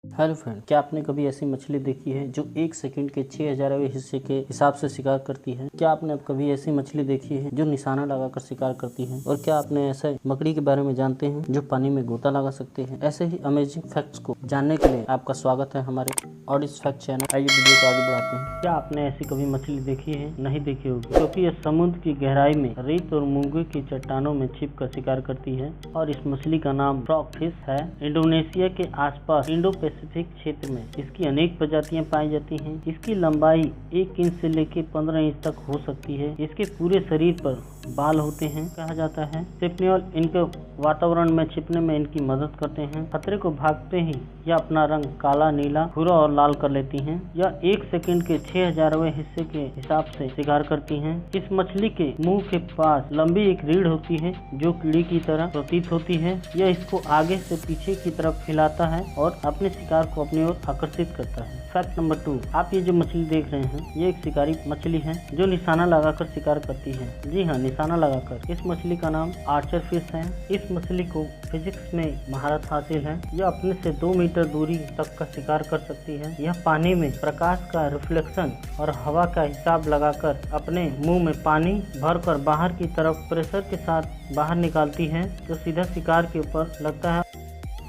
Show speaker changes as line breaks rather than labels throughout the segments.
Hello friend, क्या आपने कभी ऐसी मछली देखी है जो 1 सेकंड के 6000वें हिस्से के हिसाब से शिकार करती है? क्या आपने कभी ऐसी मछली देखी है जो निशाना लगाकर शिकार करती है? और क्या आपने ऐसे मकड़ी के बारे में जानते हैं जो पानी में गोता लगा सकते हैं? ऐसे ही अमेजिंग फैक्ट्स को जानने के लिए आपका स्वागत है हमारे ऑडिस फैक्ट चैनल। आइए वीडियो को आगे बढ़ाते हैं। क्या आपने ऐसी कभी मछली देखी है? नहीं देखी होगी, क्योंकि यह समुद्र की गहराई में रेत और मूंगे की चट्टानों में छिप कर शिकार करती है और इस मछली का नाम फ्रॉग फिश है। इंडोनेशिया के आसपास इंडो पैसिफिक क्षेत्र में इसकी अनेक प्रजातियां पाई जाती हैं। इसकी लंबाई 1 इंच से लेकर 15 इंच तक हो सकती है। इसके पूरे शरीर पर बाल होते हैं। कहा जाता है सेप्नियोल इनके वातावरण में छिपने में इनकी मदद करते हैं। खतरे को भागते ही यह अपना रंग काला, नीला, भूरा और लाल कर लेती हैं। यह 1 सेकंड के 6000वें हिस्से के हिसाब से शिकार करती हैं। इस मछली के मुंह के पास लंबी एक रीढ़ होती है जो कीड़ी की तरह प्रतीत होती है। यह इसको आगे से पीछे की तरफ फैलाता है और अपने शिकार को अपनी ओर आकर्षित करता है। फैक्ट नंबर 2, आप ये जो मछली देख रहे हैं ये एक शिकारी मछली है जो निशाना लगाकर शिकार करती है। जी हाँ, निशाना लगाकर। इस मछली का नाम आर्चर फिश है। इस मछली को फिजिक्स में महारत हासिल है। यह अपने से 2 मीटर दूरी तक का शिकार कर सकती है। यह पानी में प्रकाश का रिफ्लेक्शन और हवा का हिसाब लगाकर अपने मुंह में पानी भरकर बाहर की तरफ प्रेशर के साथ बाहर निकालती है जो सीधा शिकार के ऊपर लगता है।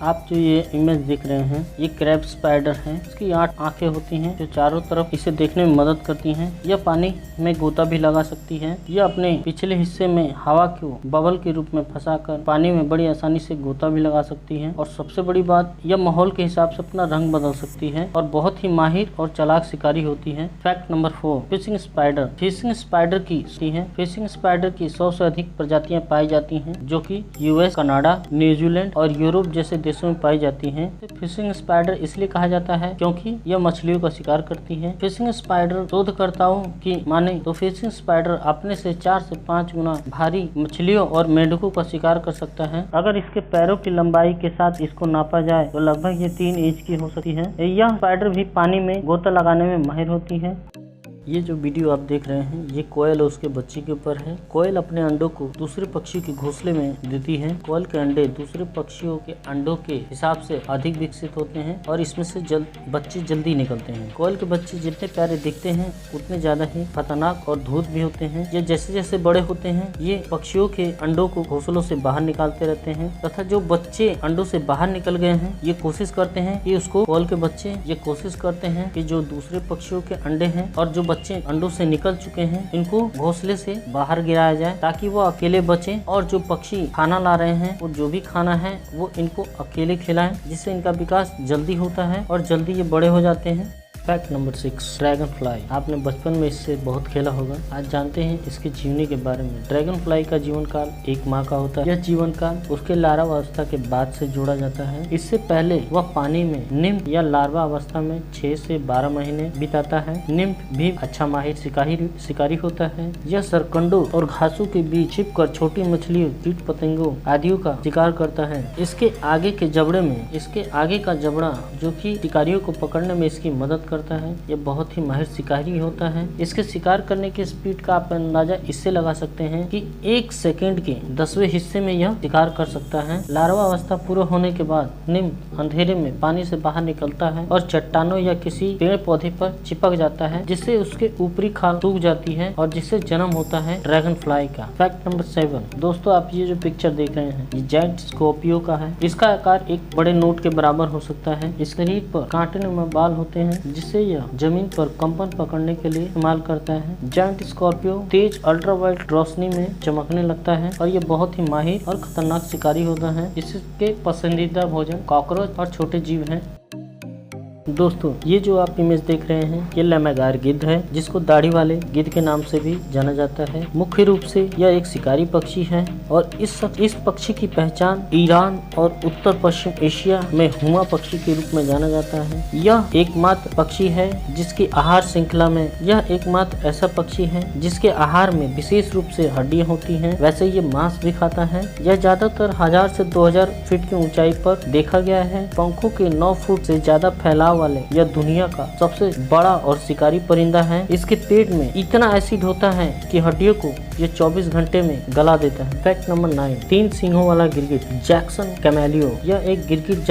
आप जो ये इमेज देख रहे हैं ये क्रैब स्पाइडर है। इसकी 8 आंखें होती हैं जो चारों तरफ इसे देखने में मदद करती हैं। यह पानी में गोता भी लगा सकती है। यह अपने पिछले हिस्से में हवा को बबल के रूप में फंसाकर पानी में बड़ी आसानी से गोता भी लगा सकती है। और सबसे बड़ी बात, यह माहौल के हिसाब से अपना रंग बदल सकती है और बहुत ही माहिर और चालाक शिकारी होती है। Fact number 4, fishing spider. Fishing spider की है फिशिंग स्पाइडर की 100 से अधिक प्रजातियां पाई जाती हैं जो कि यूएस, कनाडा, न्यूजीलैंड और यूरोप जैसे देशों में पाई जाती हैं। फिशिंग स्पाइडर इसलिए कहा जाता है क्योंकि यह मछलियों का शिकार करती है। फिशिंग स्पाइडर शोधकर्ताओं की माने तो फिशिंग स्पाइडर अपने से 4 से 5 गुना भारी मछलियों और मेंढकों का शिकार कर सकता है। अगर इसके पैरों की लंबाई के साथ इसको नापा जाए तो लगभग ये 3 इंच की हो सकती है। यह स्पाइडर भी पानी में गोता लगाने में माहिर होती है। ये जो वीडियो आप देख रहे हैं ये कोयल और उसके बच्चे के ऊपर है। कोयल अपने अंडों को दूसरे पक्षी के घोंसले में देती है। कोयल के अंडे दूसरे पक्षियों के अंडों के हिसाब से अधिक विकसित होते हैं और इसमें से बच्चे जल्दी निकलते हैं। कोयल के बच्चे जितने प्यारे दिखते हैं उतने ज्यादा ही खतरनाक और धूर्त भी होते हैं। ये जैसे जैसे बड़े होते हैं ये पक्षियों के अंडों को घोंसलों से बाहर निकालते रहते हैं तथा जो बच्चे अंडों से बाहर निकल गए हैं ये कोशिश करते हैं कि उसको कोयल के बच्चे ये कोशिश करते हैं कि जो दूसरे पक्षियों के अंडे हैं और जो बच्चे अंडों से निकल चुके हैं इनको घोंसले से बाहर गिराया जाए ताकि वो अकेले बचें और जो पक्षी खाना ला रहे हैं वो जो भी खाना है वो इनको अकेले खिलाएं, जिससे इनका विकास जल्दी होता है और जल्दी ये बड़े हो जाते हैं। Fact number 6, dragon fly. आपने बचपन में इससे बहुत खेला होगा। आज जानते हैं इसके जीवनी के बारे में। ड्रैगन फ्लाई का जीवन काल 1 माह का होता है। यह जीवन काल उसके लार्वा अवस्था के बाद से जोड़ा जाता है। इससे पहले वह पानी में निम्फ या लार्वा अवस्था में 6 से 12 महीने बिताता है। निम्फ भी अच्छा माहिर शिकारी होता है। यह सरकंडों और घासों के बीच छिप कर छोटी मछलियों, कीट पतंगों आदियों का शिकार करता है। इसके आगे का जबड़ा जो कि शिकारियों को पकड़ने में इसकी मदद करता है। यह बहुत ही माहिर शिकारी होता है। इसके शिकार करने की स्पीड का आप अंदाजा इससे लगा सकते हैं कि 1 सेकंड के 10वें हिस्से में यह शिकार कर सकता है। लार्वा अवस्था पूरा होने के बाद निम्फ अंधेरे में पानी से बाहर निकलता है और चट्टानों या किसी पेड़ पौधे पर चिपक जाता है जिससे उसके ऊपरी खाल सूख जाती है और जिससे जन्म होता है ड्रैगन फ्लाई का। फैक्ट नंबर 7, दोस्तों आप ये जो पिक्चर देख रहे हैं ये जायंट स्कॉर्पियो का है। इसका आकार एक बड़े नोट के बराबर हो सकता है। इस शरीर पर कांटेनुमा बाल होते हैं जिससे यह जमीन पर कंपन पकड़ने के लिए इस्तेमाल करता है। जायंट स्कॉर्पियो तेज अल्ट्रावायलेट रोशनी में चमकने लगता है और यह बहुत ही माहिर और खतरनाक शिकारी होता है। इसके पसंदीदा भोजन कॉकरोच और छोटे जीव हैं। दोस्तों ये जो आप इमेज देख रहे हैं ये लैमेगार गिद्ध है जिसको दाढ़ी वाले गिद्ध के नाम से भी जाना जाता है। मुख्य रूप से यह एक शिकारी पक्षी है और इस पक्षी की पहचान ईरान और उत्तर पश्चिम एशिया में हुआ पक्षी के रूप में जाना जाता है। यह एकमात्र पक्षी है जिसकी आहार श्रृंखला में यह एकमात्र ऐसा पक्षी है जिसके आहार में विशेष रूप से हड्डियां होती हैं। वैसे ये मांस भी खाता है। यह ज्यादातर 1000 से 2000 फीट की ऊंचाई पर देखा गया है। पंखों के 9 फुट से ज्यादा फैलाव वाले यह दुनिया का सबसे बड़ा और शिकारी परिंदा है। इसके पेट में इतना एसिड होता है कि हड्डियों को ये 24 घंटे में गला देता है। फैक्ट नंबर 9, 3 सींगों वाला गिरगिट जैक्सन कैमेलियो, यह एक गिरगिट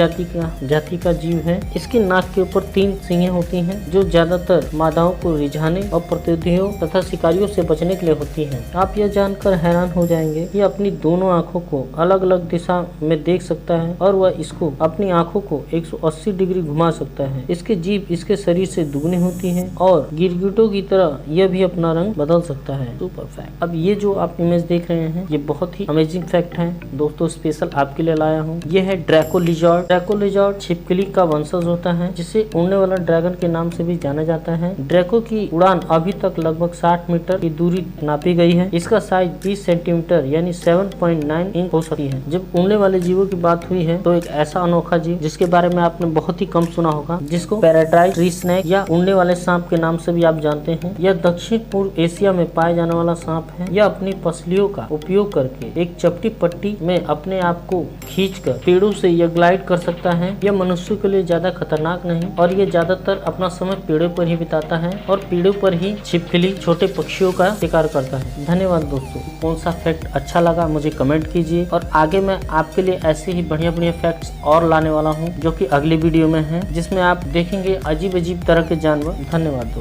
जाति का जीव है। इसकी नाक के ऊपर 3 सींगें होती हैं जो ज्यादातर मादाओं को रिझाने और प्रतिद्वंदियों तथा शिकारियों से बचने के लिए होती हैं। आप यह जानकर हैरान हो जाएंगे कि अपनी दोनों आंखों को अलग अलग दिशा में देख सकता है और वह इसको अपनी आंखों को 180 डिग्री घुमा सकता है। इसके जीभ इसके शरीर से दुगनी होती है और गिरगिटों की तरह यह भी अपना रंग बदल सकता है। Super fact. अब ये जो आप इमेज देख रहे हैं ये बहुत ही अमेजिंग फैक्ट है दोस्तों, स्पेशल आपके लिए लाया हूँ। ये है ड्रैको लिजर्ड। ड्रैको लिजर्ड छिपकली का वंशज होता है जिसे उड़ने वाला ड्रैगन के नाम से भी जाना जाता है। ड्रैको की उड़ान अभी तक लगभग 60 मीटर की दूरी नापी गई है। इसका साइज 20 सेंटीमीटर यानी 7.9 इंच हो सकती है। जब उड़ने वाले जीवों की बात हुई है तो एक ऐसा अनोखा जीव जिसके बारे में आपने बहुत ही कम सुना होगा, जिसको पैराडाइज ट्री स्नेक या उड़ने वाले सांप के नाम से भी आप जानते हैं। यह दक्षिण पूर्व एशिया में पाए जाने वाला सांप है। यह अपनी पसलियों का उपयोग करके एक चपटी पट्टी में अपने आप को खींचकर पेड़ों से यह ग्लाइड कर सकता है। यह मनुष्य के लिए ज्यादा खतरनाक नहीं और यह ज्यादातर अपना समय पेड़ों पर ही बिताता है और पेड़ों पर ही छिपकली छोटे पक्षियों का शिकार करता है। धन्यवाद दोस्तों। कौन सा फैक्ट अच्छा लगा मुझे कमेंट कीजिए और आगे मैं आपके लिए ऐसे ही बढ़िया फैक्ट्स और लाने वाला हूँ जो कि अगली वीडियो में है, जिसमें आप देखेंगे अजीब तरह के जानवर। धन्यवाद दोस्तों।